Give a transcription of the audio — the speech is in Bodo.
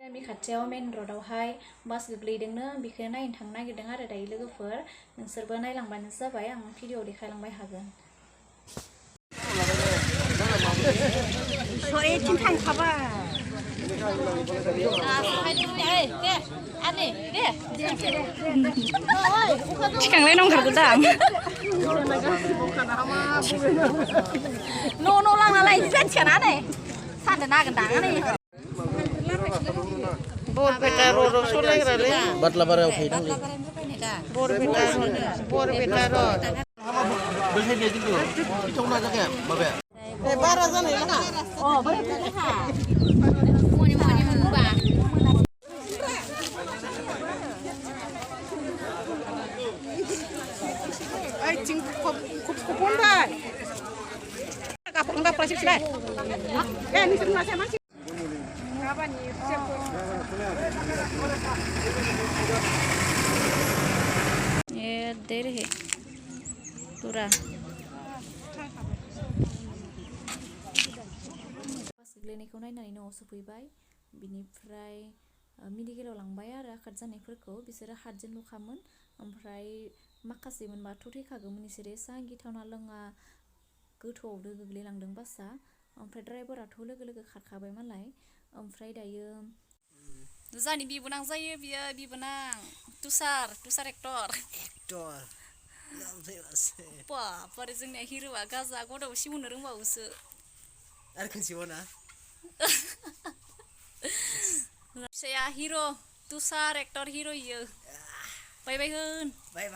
गामि खाथियाव मेन र'डआवहाय बास गोग्लैदोंनो बेखौ नायनो थांनो नागिरदों आरो दायो लोगोफोर नोंसोरबो नायलांबानो जाबाय आं भिडिअ देखायलांबाय हागोन सयथिं थांखाबाय थिखांलाय नांथारगौ दा न' लांनालाय जाथियानानै सानदो नागोन दाङानै बरपेटा र'डआव सलायग्रालै बाटलाबारियाव फैनांलै बरपेटा र'ड बेहाय दे खिन्थु गिथावना जागाया माबाया बारा जानाय नङा आइथिं खपनबाय गापा सिबसिलाय नोंसोर मासे मानसि ये दे रहे पूरा बास गोग्लैनायखौ नायनानै न'आव सफैबाय बिनिफ्राय मेडिकेलाव लांबाय आरो आघात जानायफोरखौ बिसोरो हातजोंल'खामोन ओमफ्राय माखासे मोनबाथ' थैखागौमोन बिसोरो एसां गिथावना लोङा गोथौआवनो गोग्लैलांदों बासआ ओमफ्राय ड्राइभाराथ' लोगो खारखाबाय मालाय ओमफ्राय दायो जानि बिबोनां जायो बियो बिबोनां तुषार एक्टर बारे जोंनिया हिर'आ गाजा गदाव सिमोननो रोंबावोसो आरो खोनसेबाव ना फिसाया हिर' तुषार एक्टर हिर' इयो बाय बाय होन बाय